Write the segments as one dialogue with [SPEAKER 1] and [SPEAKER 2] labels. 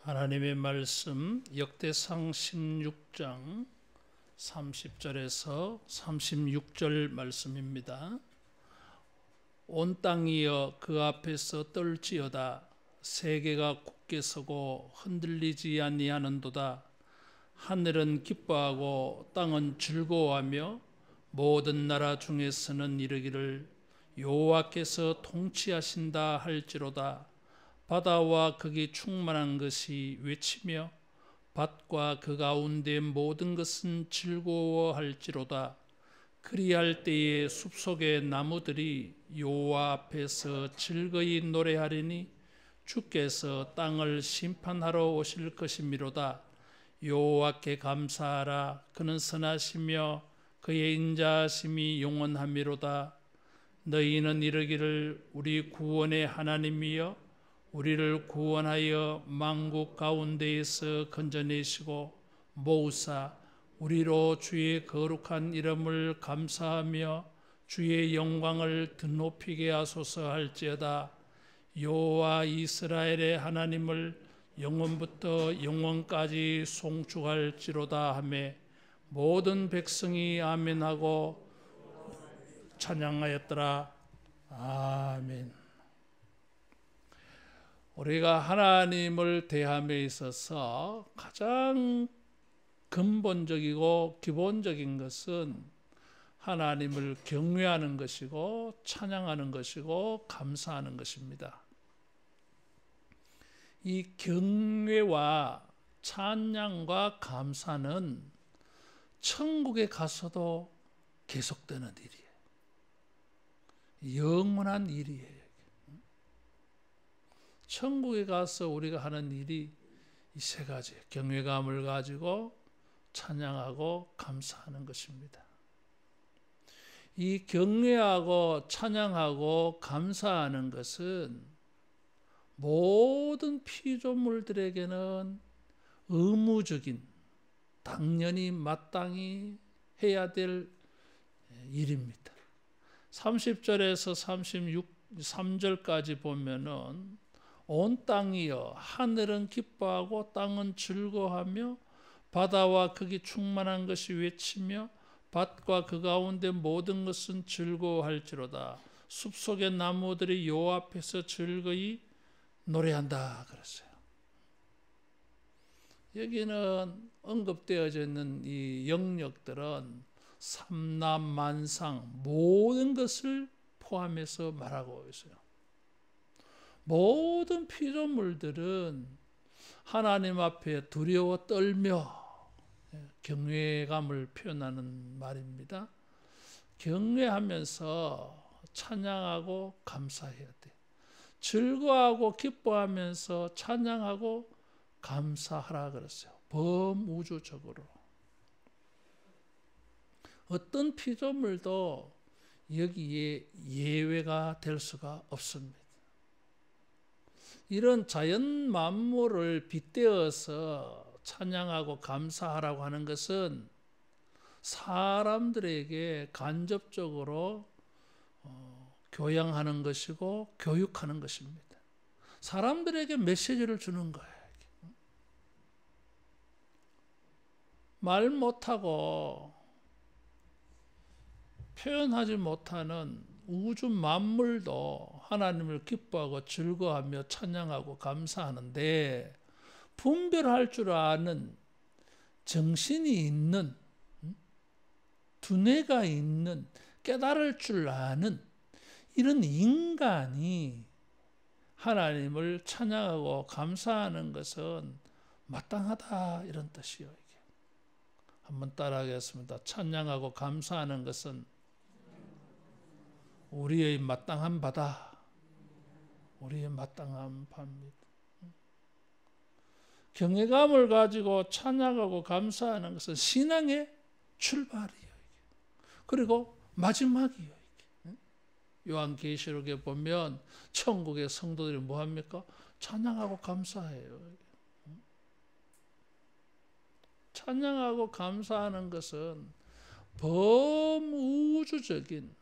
[SPEAKER 1] 하나님의 말씀 역대상 16장 30절에서 36절 말씀입니다. 온 땅이여 그 앞에서 떨지어다. 세계가 굳게 서고 흔들리지 아니하는도다. 하늘은 기뻐하고 땅은 즐거워하며 모든 나라 중에서는 이르기를 여호와께서 통치하신다 할지로다. 바다와 거기 충만한 것이 외치며 밭과 그 가운데 모든 것은 즐거워할지로다. 그리할 때에 숲속의 나무들이 여호와 앞에서 즐거이 노래하리니 주께서 땅을 심판하러 오실 것이미로다. 여호와께 감사하라. 그는 선하시며 그의 인자하심이 영원하미로다. 너희는 이르기를 우리 구원의 하나님이여 우리를 구원하여 만국 가운데에서 건져내시고 모으사 우리로 주의 거룩한 이름을 감사하며 주의 영광을 드높이게 하소서 할지어다. 여호와 이스라엘의 하나님을 영원부터 영원까지 송축할지로다 하며 모든 백성이 아멘하고 찬양하였더라. 아멘. 우리가 하나님을 대함에 있어서 가장 근본적이고 기본적인 것은 하나님을 경외하는 것이고 찬양하는 것이고 감사하는 것입니다. 이 경외와 찬양과 감사는 천국에 가서도 계속되는 일이에요. 영원한 일이에요. 천국에 가서 우리가 하는 일이 이 세 가지, 경외감을 가지고 찬양하고 감사하는 것입니다. 이 경외하고 찬양하고 감사하는 것은 모든 피조물들에게는 의무적인, 당연히 마땅히 해야 될 일입니다. 30절에서 33절까지 보면은 온 땅이여 하늘은 기뻐하고 땅은 즐거워하며 바다와 거기 충만한 것이 외치며 밭과 그 가운데 모든 것은 즐거워할지로다. 숲속의 나무들이 여호와 앞에서 즐거이 노래한다 그랬어요. 여기는 언급되어져 있는 이 영역들은 삼남만상 모든 것을 포함해서 말하고 있어요. 모든 피조물들은 하나님 앞에 두려워 떨며 경외감을 표현하는 말입니다. 경외하면서 찬양하고 감사해야 돼. 즐거워하고 기뻐하면서 찬양하고 감사하라 그랬어요. 범우주적으로. 어떤 피조물도 여기에 예외가 될 수가 없습니다. 이런 자연 만물을 빗대어서 찬양하고 감사하라고 하는 것은 사람들에게 간접적으로 교양하는 것이고 교육하는 것입니다. 사람들에게 메시지를 주는 거예요. 말 못하고 표현하지 못하는 우주 만물도 하나님을 기뻐하고 즐거워하며 찬양하고 감사하는데 분별할 줄 아는 정신이 있는 두뇌가 있는 깨달을 줄 아는 이런 인간이 하나님을 찬양하고 감사하는 것은 마땅하다 이런 뜻이에요. 이게. 한번 따라하겠습니다. 찬양하고 감사하는 것은 우리의 마땅한 바다. 우리의 마땅한 바입니다. 경외감을 가지고 찬양하고 감사하는 것은 신앙의 출발이에요. 그리고 마지막이에요. 요한계시록에 보면 천국의 성도들이 뭐합니까? 찬양하고 감사해요. 찬양하고 감사하는 것은 범우주적인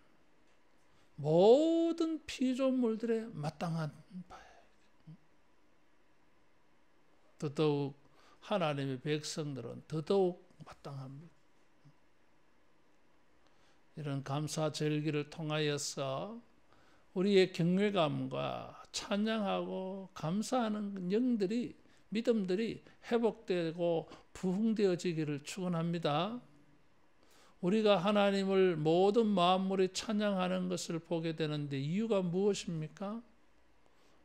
[SPEAKER 1] 모든 피조물들의 마땅한 바예요. 더더욱 하나님의 백성들은 더더욱 마땅합니다. 이런 감사 절기를 통하여서 우리의 경외감과 찬양하고 감사하는 영들이, 믿음들이 회복되고 부흥되어지기를 축원합니다. 우리가 하나님을 모든 만물이 찬양하는 것을 보게 되는데 이유가 무엇입니까?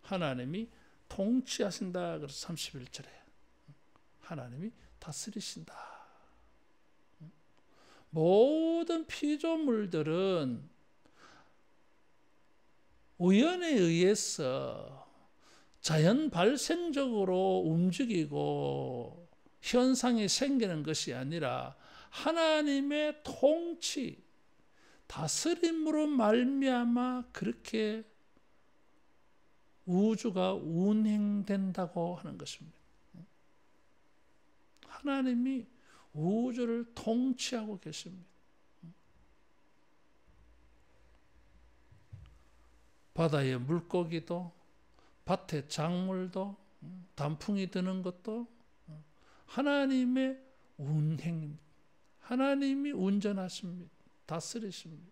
[SPEAKER 1] 하나님이 통치하신다. 그래서 31절에 하나님이 다스리신다. 모든 피조물들은 우연에 의해서 자연 발생적으로 움직이고 현상이 생기는 것이 아니라 하나님의 통치, 다스림으로 말미암아 그렇게 우주가 운행된다고 하는 것입니다. 하나님이 우주를 통치하고 계십니다. 바다의 물고기도, 밭의 작물도, 단풍이 드는 것도 하나님의 운행입니다. 하나님이 운전하십니다. 다스리십니다.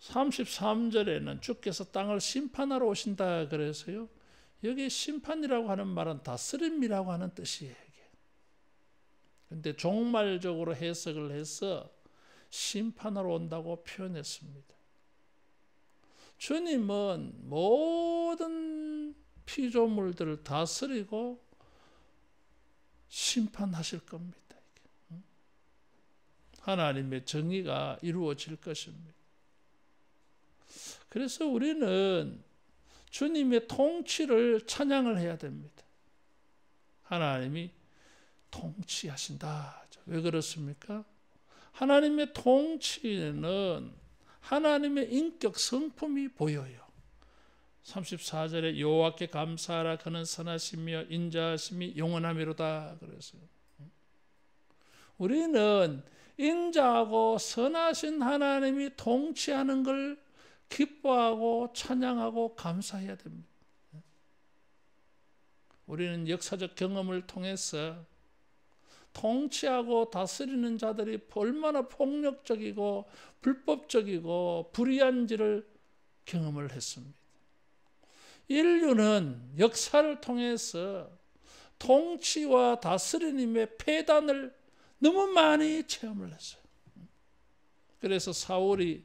[SPEAKER 1] 33절에는 주께서 땅을 심판하러 오신다 그래서요. 여기 심판이라고 하는 말은 다스림이라고 하는 뜻이에요. 그런데 종말적으로 해석을 해서 심판하러 온다고 표현했습니다. 주님은 모든 피조물들을 다스리고 심판하실 겁니다. 하나님의 정의가 이루어질 것입니다. 그래서 우리는 주님의 통치를 찬양을 해야 됩니다. 하나님이 통치하신다. 왜 그렇습니까? 하나님의 통치는 하나님의 인격 성품이 보여요. 34절에 여호와께 감사하라. 그는 선하시며 인자하심이 영원하미로다. 그랬어요. 우리는 인자하고 선하신 하나님이 통치하는 걸 기뻐하고 찬양하고 감사해야 됩니다. 우리는 역사적 경험을 통해서 통치하고 다스리는 자들이 얼마나 폭력적이고 불법적이고 불의한지를 경험을 했습니다. 인류는 역사를 통해서 통치와 다스리님의 폐단을 너무 많이 체험을 했어요. 그래서 사울이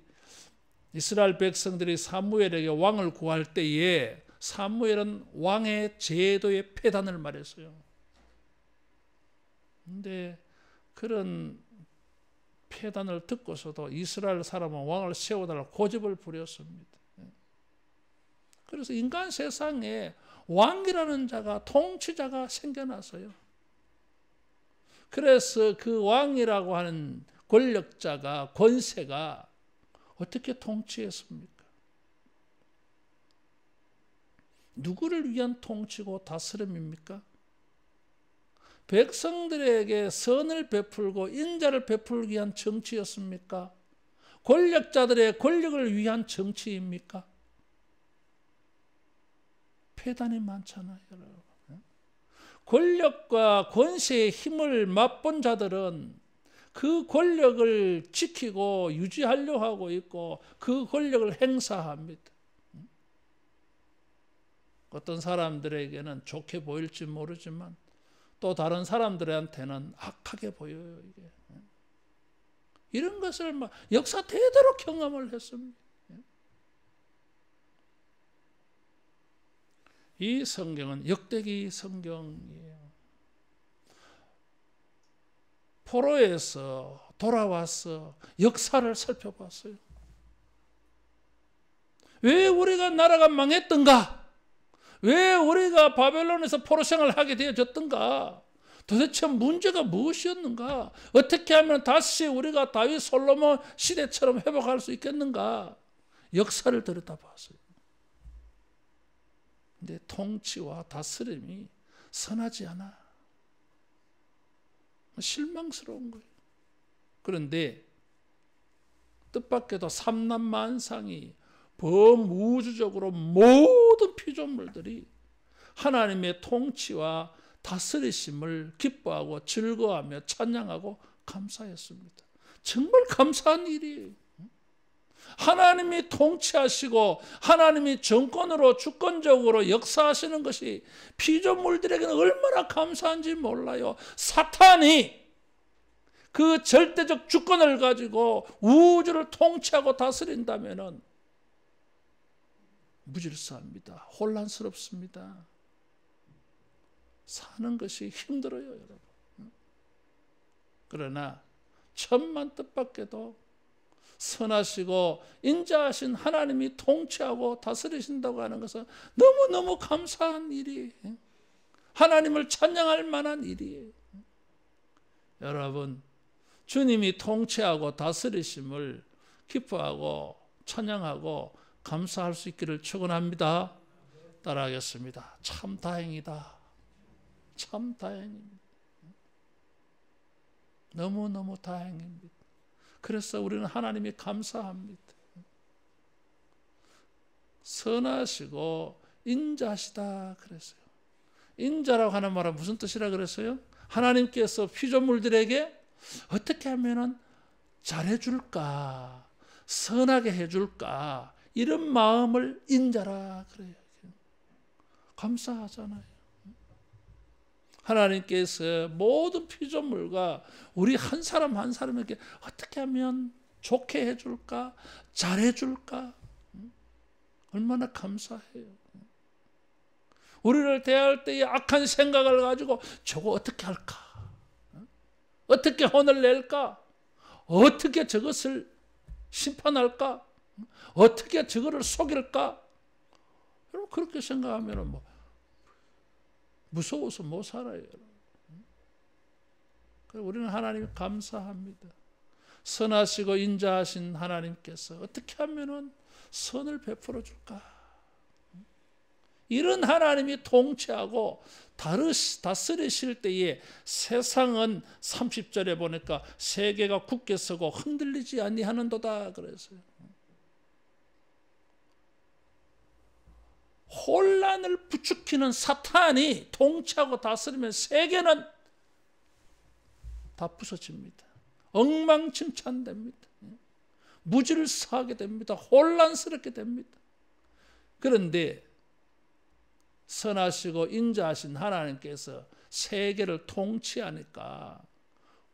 [SPEAKER 1] 이스라엘 백성들이 사무엘에게 왕을 구할 때에 사무엘은 왕의 제도의 폐단을 말했어요. 그런데 그런 폐단을 듣고서도 이스라엘 사람은 왕을 세워달라고 고집을 부렸습니다. 그래서 인간 세상에 왕이라는 자가, 통치자가 생겨났어요. 그래서 그 왕이라고 하는 권력자가, 권세가 어떻게 통치했습니까? 누구를 위한 통치고 다스림입니까? 백성들에게 선을 베풀고 인자를 베풀기 위한 정치였습니까? 권력자들의 권력을 위한 정치입니까? 폐단이 많잖아요, 여러분. 권력과 권세의 힘을 맛본 자들은 그 권력을 지키고 유지하려고 하고 있고 그 권력을 행사합니다. 어떤 사람들에게는 좋게 보일지 모르지만 또 다른 사람들한테는 악하게 보여요. 이게. 이런 것을 막 역사 대대로 경험을 했습니다. 이 성경은 역대기 성경이에요. 포로에서 돌아와서 역사를 살펴봤어요. 왜 우리가 나라가 망했던가? 왜 우리가 바벨론에서 포로 생활을 하게 되어졌던가? 도대체 문제가 무엇이었는가? 어떻게 하면 다시 우리가 다윗 솔로몬 시대처럼 회복할 수 있겠는가? 역사를 들여다봤어요. 근데 통치와 다스림이 선하지 않아. 실망스러운 거예요. 그런데 뜻밖에도 삼남만상이 범우주적으로 모든 피조물들이 하나님의 통치와 다스리심을 기뻐하고 즐거워하며 찬양하고 감사했습니다. 정말 감사한 일이에요. 하나님이 통치하시고 하나님이 정권으로 주권적으로 역사하시는 것이 피조물들에게는 얼마나 감사한지 몰라요. 사탄이 그 절대적 주권을 가지고 우주를 통치하고 다스린다면 무질서합니다. 혼란스럽습니다. 사는 것이 힘들어요, 여러분. 그러나 천만 뜻밖에도 선하시고 인자하신 하나님이 통치하고 다스리신다고 하는 것은 너무너무 감사한 일이에요. 하나님을 찬양할 만한 일이에요. 여러분, 주님이 통치하고 다스리심을 기뻐하고 찬양하고 감사할 수 있기를 축원합니다. 따라하겠습니다. 참 다행이다. 참 다행입니다. 너무너무 다행입니다. 그래서 우리는 하나님이 감사합니다. 선하시고 인자하시다 그랬어요. 인자라고 하는 말은 무슨 뜻이라 그랬어요? 하나님께서 피조물들에게 어떻게 하면 잘해줄까, 선하게 해줄까, 이런 마음을 인자라 그래요. 감사하잖아요. 하나님께서 모든 피조물과 우리 한 사람 한 사람에게 어떻게 하면 좋게 해줄까, 잘해줄까, 얼마나 감사해요. 우리를 대할 때의 악한 생각을 가지고 저거 어떻게 할까, 어떻게 혼을 낼까, 어떻게 저것을 심판할까, 어떻게 저거를 속일까, 여러분 그렇게 생각하면 뭐 무서워서 못 살아요. 우리는 하나님 감사합니다. 선하시고 인자하신 하나님께서 어떻게 하면 선을 베풀어 줄까? 이런 하나님이 통치하고 다스리실 때에 세상은 30절에 보니까 세계가 굳게 서고 흔들리지 아니하는도다 그랬어요. 혼란을 부추기는 사탄이 통치하고 다스리면 세계는 다 부서집니다. 엉망진창됩니다. 무질서하게 됩니다. 혼란스럽게 됩니다. 그런데 선하시고 인자하신 하나님께서 세계를 통치하니까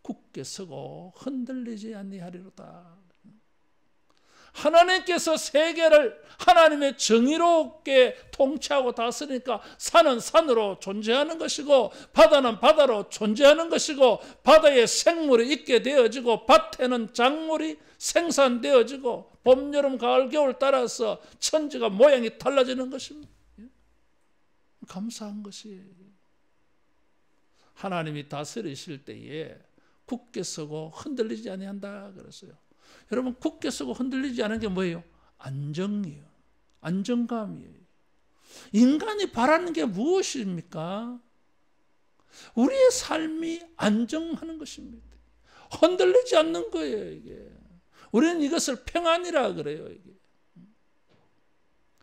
[SPEAKER 1] 굳게 서고 흔들리지 아니하리로다. 하나님께서 세계를 하나님의 정의롭게 통치하고 다스리니까 산은 산으로 존재하는 것이고 바다는 바다로 존재하는 것이고 바다에 생물이 있게 되어지고 밭에는 작물이 생산되어지고 봄, 여름, 가을, 겨울 따라서 천지가 모양이 달라지는 것입니다. 감사한 것이에요. 하나님이 다스리실 때에 굳게 서고 흔들리지 아니한다 그랬어요. 여러분 굳게 서고 흔들리지 않은 게 뭐예요? 안정이에요. 안정감이에요. 인간이 바라는 게 무엇입니까? 우리의 삶이 안정하는 것입니다. 흔들리지 않는 거예요. 이게 우리는 이것을 평안이라 그래요. 이게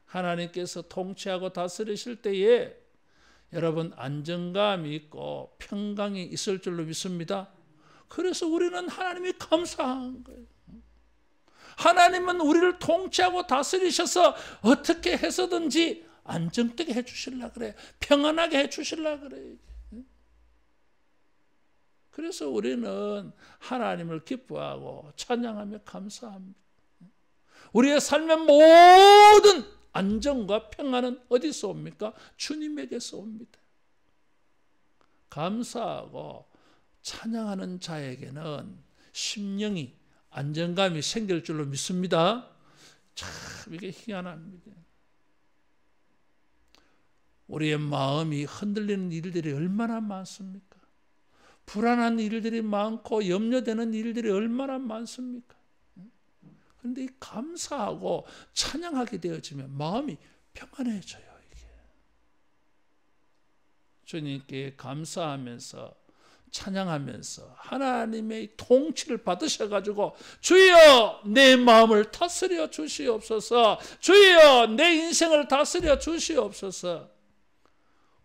[SPEAKER 1] 하나님께서 통치하고 다스리실 때에 여러분 안정감이 있고 평강이 있을 줄로 믿습니다. 그래서 우리는 하나님이 감사한 거예요. 하나님은 우리를 통치하고 다스리셔서 어떻게 해서든지 안정되게 해주시려고 그래요. 평안하게 해주시려고 그래요. 그래서 우리는 하나님을 기뻐하고 찬양하며 감사합니다. 우리의 삶의 모든 안정과 평안은 어디서 옵니까? 주님에게서 옵니다. 감사하고 찬양하는 자에게는 심령이 안정감이 생길 줄로 믿습니다. 참 이게 희한합니다. 우리의 마음이 흔들리는 일들이 얼마나 많습니까? 불안한 일들이 많고 염려되는 일들이 얼마나 많습니까? 그런데 이 감사하고 찬양하게 되어지면 마음이 평안해져요. 이게. 주님께 감사하면서 찬양하면서 하나님의 통치를 받으셔가지고 주여 내 마음을 다스려 주시옵소서, 주여 내 인생을 다스려 주시옵소서.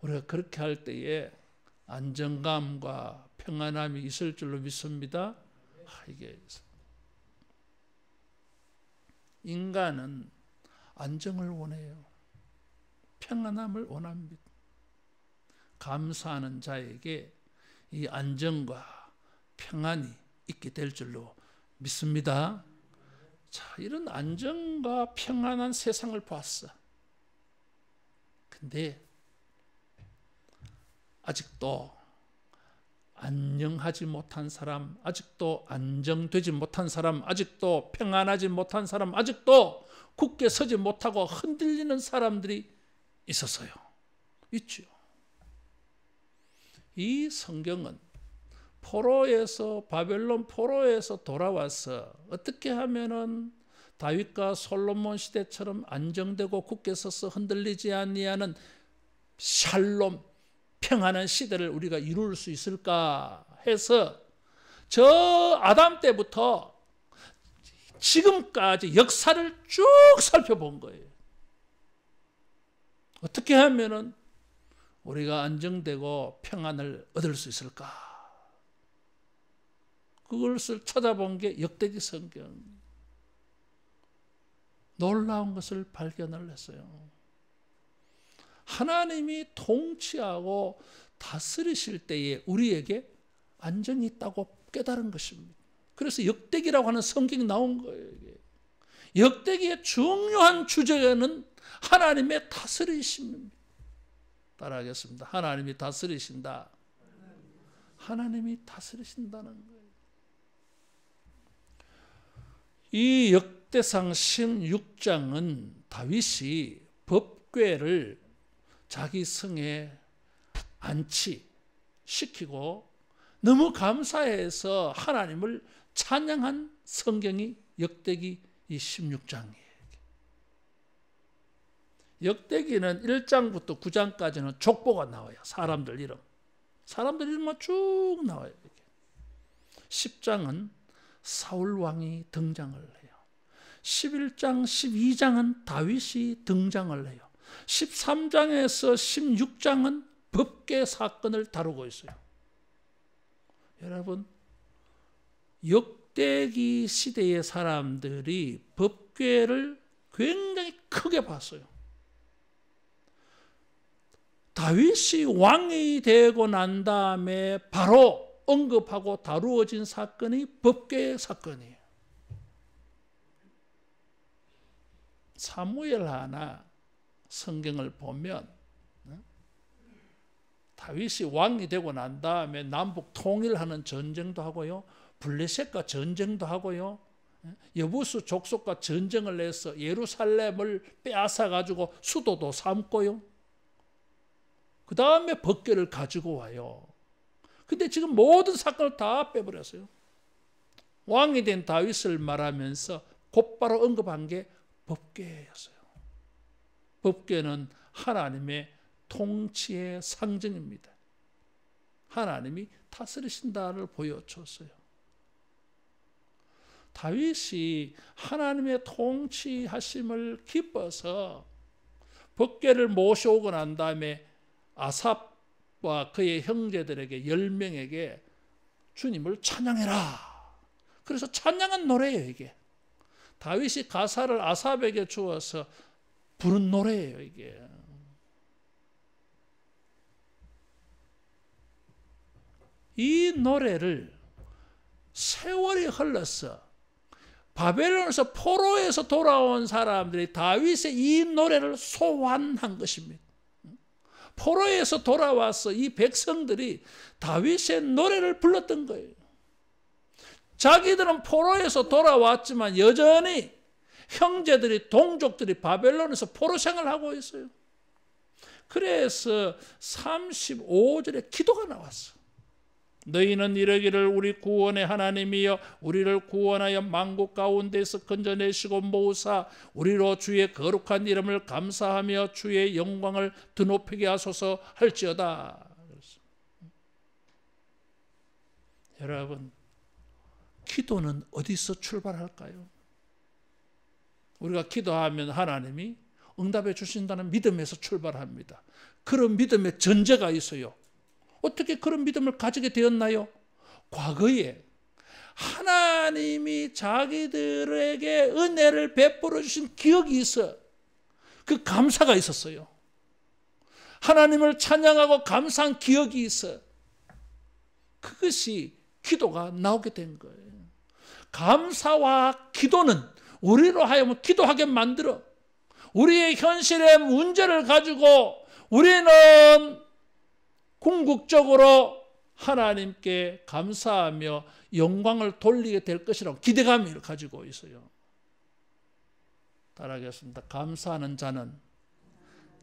[SPEAKER 1] 우리가 그렇게 할 때에 안정감과 평안함이 있을 줄로 믿습니다. 이게 인간은 안정을 원해요. 평안함을 원합니다. 감사하는 자에게 이 안정과 평안이 있게 될 줄로 믿습니다. 자, 이런 안정과 평안한 세상을 봤어. 근데 아직도 안녕하지 못한 사람, 아직도 안정되지 못한 사람, 아직도 평안하지 못한 사람, 아직도 굳게 서지 못하고 흔들리는 사람들이 있었어요. 있죠. 이 성경은 바벨론 포로에서 돌아와서 어떻게 하면은 다윗과 솔로몬 시대처럼 안정되고 굳게 서서 흔들리지 아니하는 샬롬, 평안한 시대를 우리가 이룰 수 있을까 해서 저 아담 때부터 지금까지 역사를 쭉 살펴본 거예요. 어떻게 하면은 우리가 안정되고 평안을 얻을 수 있을까? 그것을 찾아본 게 역대기 성경. 놀라운 것을 발견을 했어요. 하나님이 통치하고 다스리실 때에 우리에게 안정이 있다고 깨달은 것입니다. 그래서 역대기라고 하는 성경이 나온 거예요. 역대기의 중요한 주제는 하나님의 다스리심입니다. 따라하겠습니다. 하나님이 다스리신다. 하나님이 다스리신다는 거예요. 이 역대상 16장은 다윗이 법궤를 자기 성에 안치시키고 너무 감사해서 하나님을 찬양한 성경이 역대기 이 16장이에요. 역대기는 1장부터 9장까지는 족보가 나와요. 사람들 이름만 쭉 나와요. 10장은 사울 왕이 등장을 해요. 11장, 12장은 다윗이 등장을 해요. 13장에서 16장은 법궤 사건을 다루고 있어요. 여러분, 역대기 시대의 사람들이 법궤를 굉장히 크게 봤어요. 다윗이 왕이 되고 난 다음에 바로 언급하고 다루어진 사건이 법궤 사건이에요. 사무엘 하나 성경을 보면 다윗이 왕이 되고 난 다음에 남북 통일하는 전쟁도 하고요. 블레셋과 전쟁도 하고요. 여부수 족속과 전쟁을 해서 예루살렘을 빼앗아 가지고 수도도 삼고요. 그 다음에 법궤를 가지고 와요. 근데 지금 모든 사건을 다 빼버렸어요. 왕이 된 다윗을 말하면서 곧바로 언급한 게 법궤였어요. 법궤는 하나님의 통치의 상징입니다. 하나님이 다스리신다를 보여줬어요. 다윗이 하나님의 통치하심을 기뻐서 법궤를 모셔오고 난 다음에 아삽과 그의 형제들에게 10명에게 주님을 찬양해라. 그래서 찬양한 노래예요. 이게 다윗이 가사를 아삽에게 주어서 부른 노래예요. 이게 이 노래를 세월이 흘렀어. 바벨론에서 포로에서 돌아온 사람들이 다윗의 이 노래를 소환한 것입니다. 포로에서 돌아와서 이 백성들이 다윗의 노래를 불렀던 거예요. 자기들은 포로에서 돌아왔지만 여전히 형제들이 동족들이 바벨론에서 포로 생활하고 있어요. 그래서 35절에 기도가 나왔어. 너희는 이르기를 우리 구원의 하나님이여 우리를 구원하여 만국 가운데서 건져내시고 모으사 우리로 주의 거룩한 이름을 감사하며 주의 영광을 드높이게 하소서 할지어다. 여러분, 기도는 어디서 출발할까요? 우리가 기도하면 하나님이 응답해 주신다는 믿음에서 출발합니다. 그런 믿음의 전제가 있어요. 어떻게 그런 믿음을 가지게 되었나요? 과거에 하나님이 자기들에게 은혜를 베풀어 주신 기억이 있어. 그 감사가 있었어요. 하나님을 찬양하고 감사한 기억이 있어. 그것이 기도가 나오게 된 거예요. 감사와 기도는 우리로 하여금 기도하게 만들어. 우리의 현실의 문제를 가지고 우리는 궁극적으로 하나님께 감사하며 영광을 돌리게 될 것이라고 기대감을 가지고 있어요. 따라하겠습니다. 감사하는 자는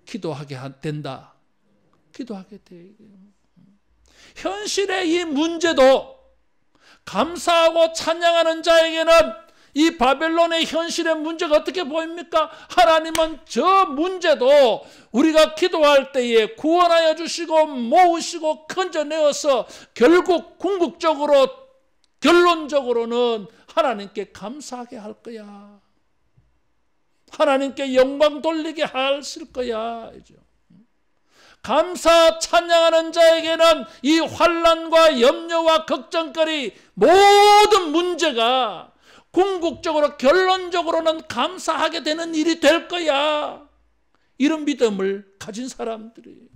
[SPEAKER 1] 기도하게 된다. 기도하게 돼요. 현실의 이 문제도 감사하고 찬양하는 자에게는 이 바벨론의 현실의 문제가 어떻게 보입니까? 하나님은 저 문제도 우리가 기도할 때에 구원하여 주시고 모으시고 건져내어서 결국 궁극적으로 결론적으로는 하나님께 감사하게 할 거야. 하나님께 영광 돌리게 하실 거야. 감사 찬양하는 자에게는 이 환난과 염려와 걱정거리 모든 문제가 궁극적으로 결론적으로는 감사하게 되는 일이 될 거야. 이런 믿음을 가진 사람들이.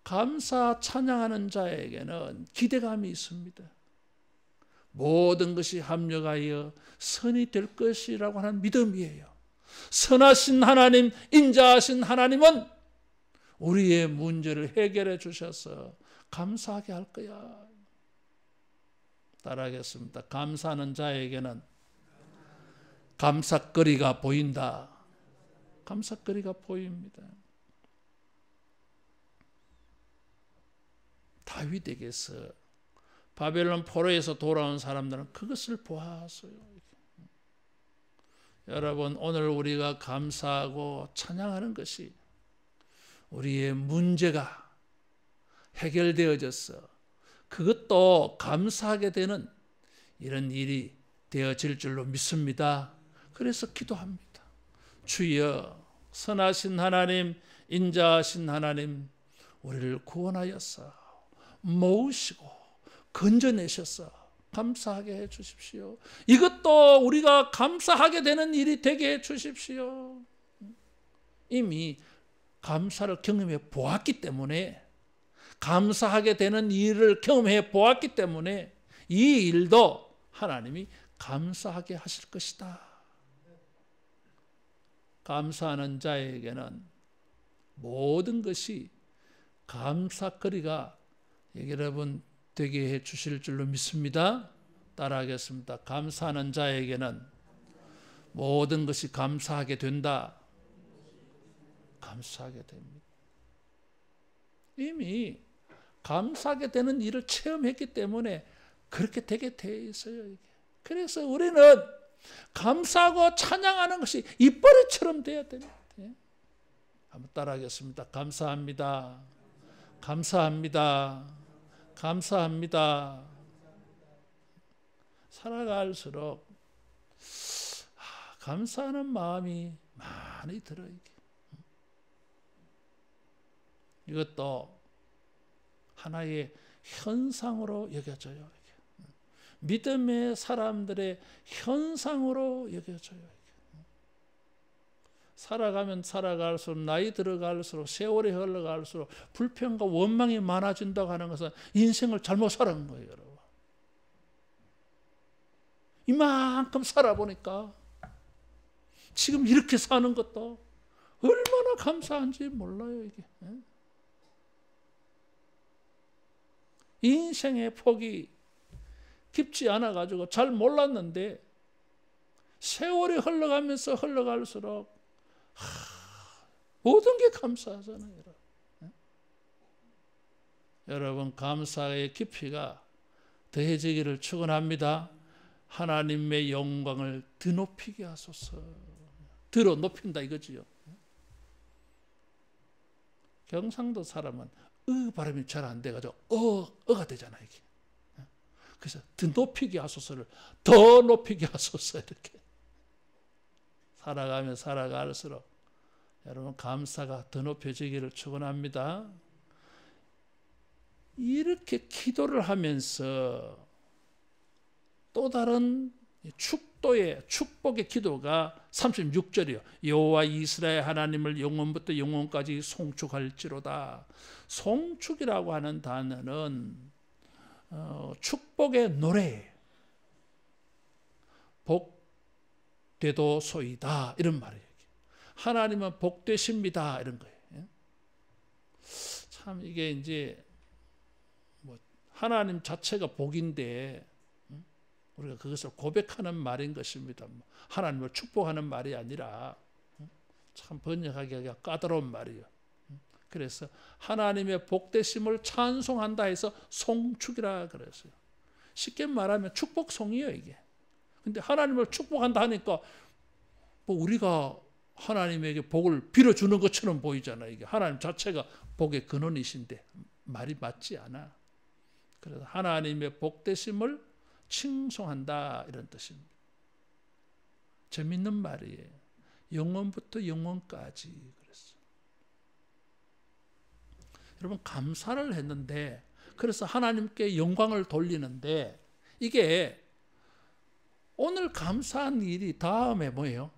[SPEAKER 1] 감사 찬양하는 자에게는 기대감이 있습니다. 모든 것이 합력하여 선이 될 것이라고 하는 믿음이에요. 선하신 하나님, 인자하신 하나님은 우리의 문제를 해결해 주셔서 감사하게 할 거야. 따라하겠습니다. 감사하는 자에게는 감사거리가 보인다. 감사거리가 보입니다. 다윗에게서 바벨론 포로에서 돌아온 사람들은 그것을 보았어요. 여러분, 오늘 우리가 감사하고 찬양하는 것이 우리의 문제가 해결되어져서 그것도 감사하게 되는 이런 일이 되어질 줄로 믿습니다. 그래서 기도합니다. 주여, 선하신 하나님, 인자하신 하나님, 우리를 구원하였어 모으시고 건져내셔서 감사하게 해 주십시오. 이것도 우리가 감사하게 되는 일이 되게 해 주십시오. 이미 감사를 경험해 보았기 때문에, 감사하게 되는 일을 경험해 보았기 때문에 이 일도 하나님이 감사하게 하실 것이다. 감사하는 자에게는 모든 것이 감사거리가 여러분 되게 해 주실 줄로 믿습니다. 따라하겠습니다. 감사하는 자에게는 모든 것이 감사하게 된다. 감사하게 됩니다. 이미 감사하게 되는 일을 체험했기 때문에 그렇게 되게 돼 있어요. 이게. 그래서 우리는 감사하고 찬양하는 것이 입버릇처럼 돼야 됩니다. 한번 따라하겠습니다. 감사합니다. 감사합니다. 감사합니다. 살아갈수록 감사하는 마음이 많이 들어요. 이것도 하나의 현상으로 여겨져요. 믿음의 사람들의 현상으로 여겨져요. 살아가면 살아갈수록, 나이 들어갈수록, 세월이 흘러갈수록 불평과 원망이 많아진다고 하는 것은 인생을 잘못 살아간 거예요. 여러분. 이만큼 살아보니까 지금 이렇게 사는 것도 얼마나 감사한지 몰라요. 이게. 인생의 폭이 깊지 않아가지고 잘 몰랐는데 세월이 흘러가면서 흘러갈수록 모든 게 감사하잖아요. 여러분, 감사의 깊이가 더해지기를 축원합니다. 하나님의 영광을 드높이게 하소서. 들어 높인다 이거지요. 경상도 사람은 발음이 잘 안 돼가지고 어가 되잖아요. 이게. 그래서 더 높이게 하소서를 더 높이게 하소서 이렇게. 살아가면 살아갈수록 여러분 감사가 더 높여지기를 축원합니다. 이렇게 기도를 하면서 또 다른 축복의 기도가 36절이요. 여호와 이스라엘 하나님을 영원부터 영원까지 송축할지로다. 송축이라고 하는 단어는 축복의 노래, 복되도소이다 이런 말이에요. 하나님은 복되십니다 이런 거예요. 참 이게 이제 하나님 자체가 복인데 우리가 그것을 고백하는 말인 것입니다. 하나님을 축복하는 말이 아니라 참 번역하기가 까다로운 말이에요. 그래서 하나님의 복되심을 찬송한다 해서 송축이라 그랬어요. 쉽게 말하면 축복송이에요 이게. 근데 하나님을 축복한다 하니까 뭐 우리가 하나님에게 복을 빌어주는 것처럼 보이잖아요. 이게 하나님 자체가 복의 근원이신데 말이 맞지 않아. 그래서 하나님의 복되심을 칭송한다 이런 뜻입니다. 재밌는 말이에요. 영원부터 영원까지 그랬어요. 여러분 감사를 했는데 그래서 하나님께 영광을 돌리는데 이게 오늘 감사한 일이 다음에 뭐예요?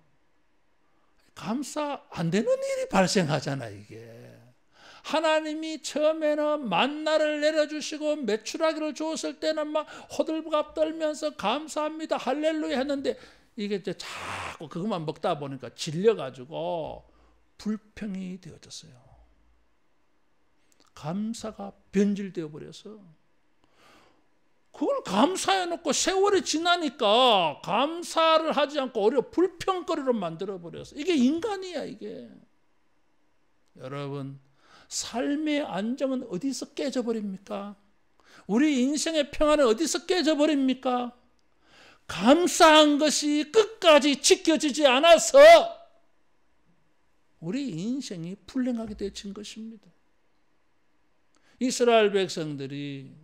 [SPEAKER 1] 감사 안 되는 일이 발생하잖아 이게. 하나님이 처음에는 만나를 내려주시고 메추라기를 주었을 때는 막 호들갑 떨면서 감사합니다 할렐루야 했는데 이게 이제 자꾸 그것만 먹다 보니까 질려가지고 불평이 되어졌어요. 감사가 변질되어 버려서 그걸 감사해놓고 세월이 지나니까 감사를 하지 않고 오히려 불평거리로 만들어버려서 이게 인간이야 이게. 여러분 삶의 안정은 어디서 깨져버립니까? 우리 인생의 평안은 어디서 깨져버립니까? 감사한 것이 끝까지 지켜지지 않아서 우리 인생이 불행하게 되어진 것입니다. 이스라엘 백성들이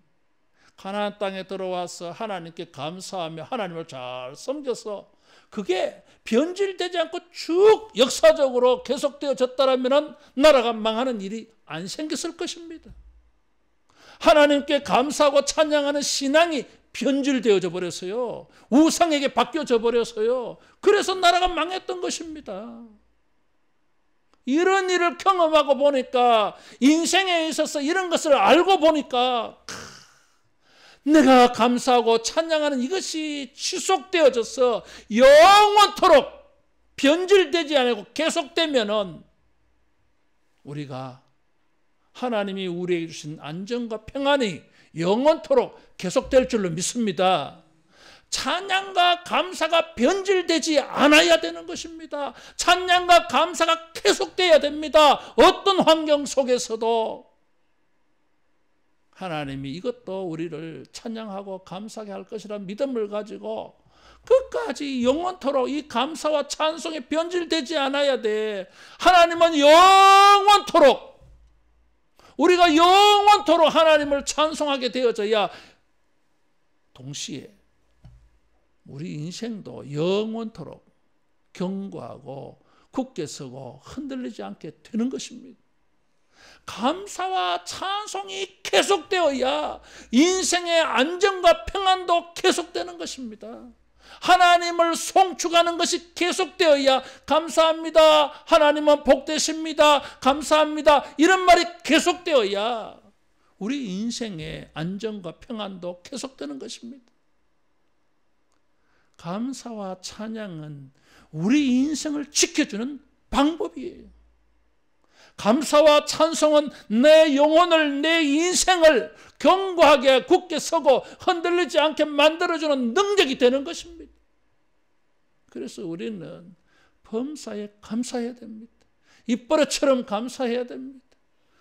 [SPEAKER 1] 가나안 땅에 들어와서 하나님께 감사하며 하나님을 잘 섬겨서 그게 변질되지 않고 쭉 역사적으로 계속되어졌다면 나라가 망하는 일이 안 생겼을 것입니다. 하나님께 감사하고 찬양하는 신앙이 변질되어져 버려서요. 우상에게 바뀌어져 버려서요. 그래서 나라가 망했던 것입니다. 이런 일을 경험하고 보니까 인생에 있어서 이런 것을 알고 보니까 내가 감사하고 찬양하는 이것이 지속되어져서 영원토록 변질되지 않고 계속되면은 우리가 하나님이 우리에게 주신 안정과 평안이 영원토록 계속될 줄로 믿습니다. 찬양과 감사가 변질되지 않아야 되는 것입니다. 찬양과 감사가 계속돼야 됩니다. 어떤 환경 속에서도 하나님이 이것도 우리를 찬양하고 감사하게 할 것이라는 믿음을 가지고 끝까지 영원토록 이 감사와 찬송이 변질되지 않아야 돼. 하나님은 영원토록 우리가 영원토록 하나님을 찬송하게 되어져야 동시에 우리 인생도 영원토록 견고하고 굳게 서고 흔들리지 않게 되는 것입니다. 감사와 찬송이 계속되어야 인생의 안정과 평안도 계속되는 것입니다. 하나님을 송축하는 것이 계속되어야 감사합니다. 하나님은 복되십니다. 감사합니다. 이런 말이 계속되어야 우리 인생의 안정과 평안도 계속되는 것입니다. 감사와 찬양은 우리 인생을 지켜주는 방법이에요. 감사와 찬송은 내 영혼을, 내 인생을 견고하게 굳게 서고 흔들리지 않게 만들어주는 능력이 되는 것입니다. 그래서 우리는 범사에 감사해야 됩니다. 입버릇처럼 감사해야 됩니다.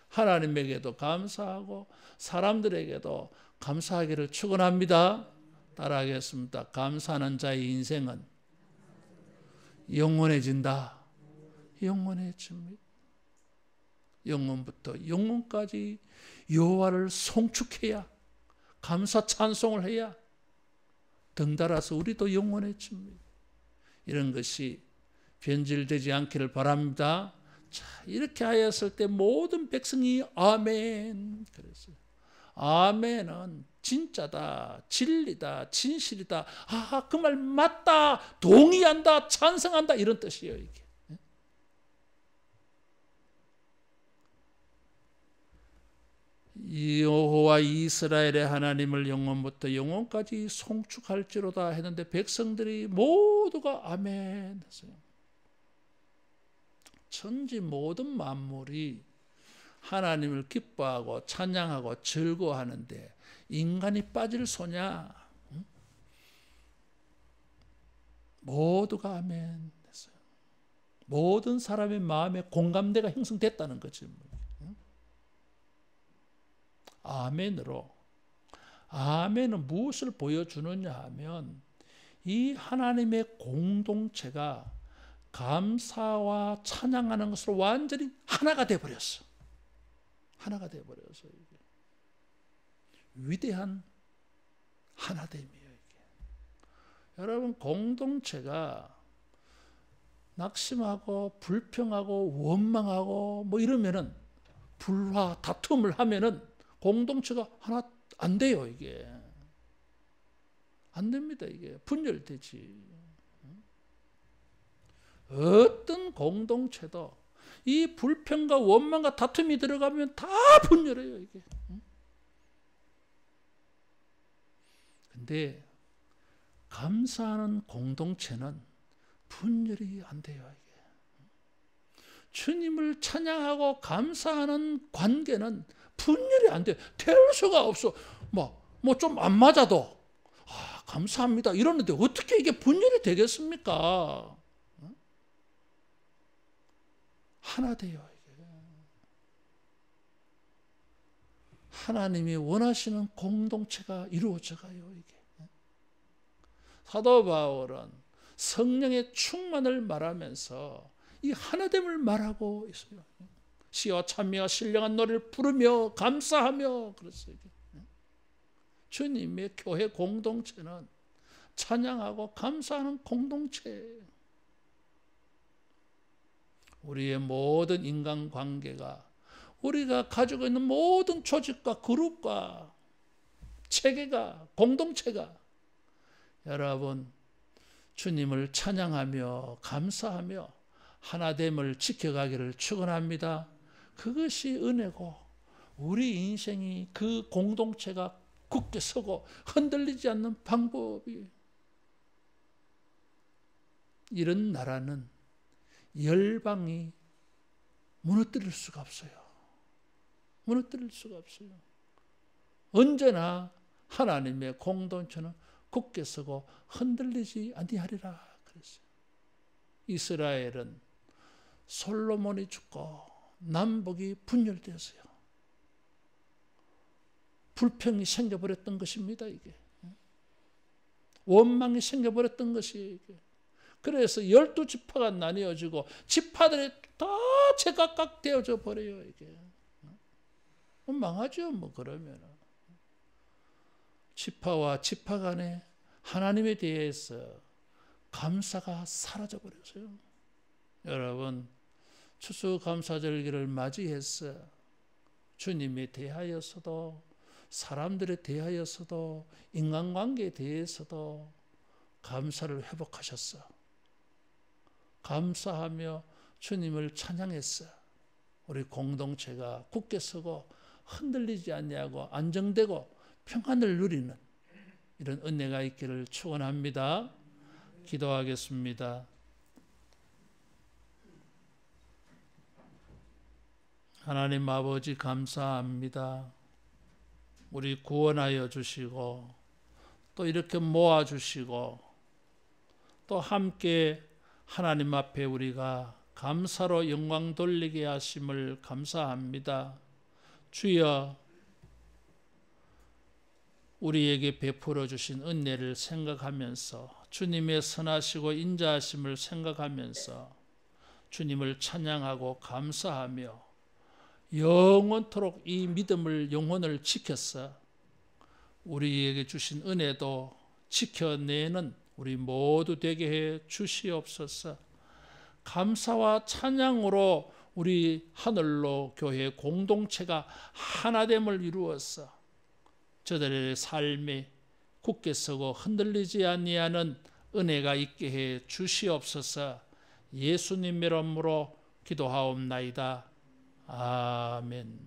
[SPEAKER 1] 하나님에게도 감사하고 사람들에게도 감사하기를 축원합니다. 따라하겠습니다. 감사하는 자의 인생은 영원해진다. 영원해집니다. 영원부터 영원까지 여호와를 송축해야, 감사 찬송을 해야 덩달아서 우리도 영원해집니다. 이런 것이 변질되지 않기를 바랍니다. 자, 이렇게 하였을 때 모든 백성이 아멘 그랬어요. 아멘은 진짜다, 진리다, 진실이다. 아, 그 말 맞다, 동의한다, 찬성한다 이런 뜻이에요. 이게. 여호와 이스라엘의 하나님을 영원부터 영원까지 송축할지로다 했는데 백성들이 모두가 아멘 했어요. 천지 모든 만물이 하나님을 기뻐하고 찬양하고 즐거워하는데 인간이 빠질 소냐? 모두가 아멘 했어요. 모든 사람의 마음에 공감대가 형성됐다는 거지. 아멘으로. 아멘은 무엇을 보여주느냐 하면 이 하나님의 공동체가 감사와 찬양하는 것으로 완전히 하나가 되어버렸어. 하나가 되어버렸어. 이게. 위대한 하나됨이에요. 이게. 여러분 공동체가 낙심하고 불평하고 원망하고 뭐 이러면은 불화 다툼을 하면은 공동체가 하나 안 돼요. 이게 안 됩니다. 이게 분열되지. 어떤 공동체도 이 불평과 원망과 다툼이 들어가면 다 분열해요. 이게. 근데 감사하는 공동체는 분열이 안 돼요. 이게. 주님을 찬양하고 감사하는 관계는 분열이 안 돼요. 될 수가 없어. 뭐 좀 안 맞아도 감사합니다 이러는데 어떻게 이게 분열이 되겠습니까? 하나 돼요. 이게. 하나님이 원하시는 공동체가 이루어져 가요. 이게. 사도 바울은 성령의 충만을 말하면서 이 하나됨을 말하고 있어요. 시와 찬미와 신령한 노래를 부르며 감사하며 그랬어요. 주님의 교회 공동체는 찬양하고 감사하는 공동체예요. 우리의 모든 인간관계가 우리가 가지고 있는 모든 조직과 그룹과 체계가 공동체가 여러분 주님을 찬양하며 감사하며 하나됨을 지켜가기를 축원합니다. 그것이 은혜고 우리 인생이 그 공동체가 굳게 서고 흔들리지 않는 방법이 이런 나라는 열방이 무너뜨릴 수가 없어요. 무너뜨릴 수가 없어요. 언제나 하나님의 공동체는 굳게 서고 흔들리지 아니하리라 그랬어요. 이스라엘은 솔로몬이 죽고 남북이 분열되었어요. 불평이 생겨버렸던 것입니다. 이게 원망이 생겨버렸던 것이 이게. 그래서 12지파가 나뉘어지고 지파들이 다 제각각 되어져 버려요. 이게 망하죠. 뭐 그러면 지파와 지파 간에 하나님에 대해서 감사가 사라져 버렸어요. 여러분 추수감사절기를 맞이해서 주님에 대하여서도 사람들에 대하여서도 인간관계에 대해서도 감사를 회복하셨어. 감사하며 주님을 찬양했어. 우리 공동체가 굳게 서고 흔들리지 않냐고 안정되고 평안을 누리는 이런 은혜가 있기를 축원합니다. 기도하겠습니다. 하나님 아버지 감사합니다. 우리 구원하여 주시고 또 이렇게 모아주시고 또 함께 하나님 앞에 우리가 감사로 영광 돌리게 하심을 감사합니다. 주여 우리에게 베풀어 주신 은혜를 생각하면서 주님의 선하시고 인자하심을 생각하면서 주님을 찬양하고 감사하며 영원토록 이 믿음을 영혼을 지켜서 우리에게 주신 은혜도 지켜내는 우리 모두 되게 해 주시옵소서. 감사와 찬양으로 우리 하늘로 교회 공동체가 하나됨을 이루어서 저들의 삶이 굳게 서고 흔들리지 아니하는 은혜가 있게 해 주시옵소서. 예수님 이름으로 기도하옵나이다. 아멘.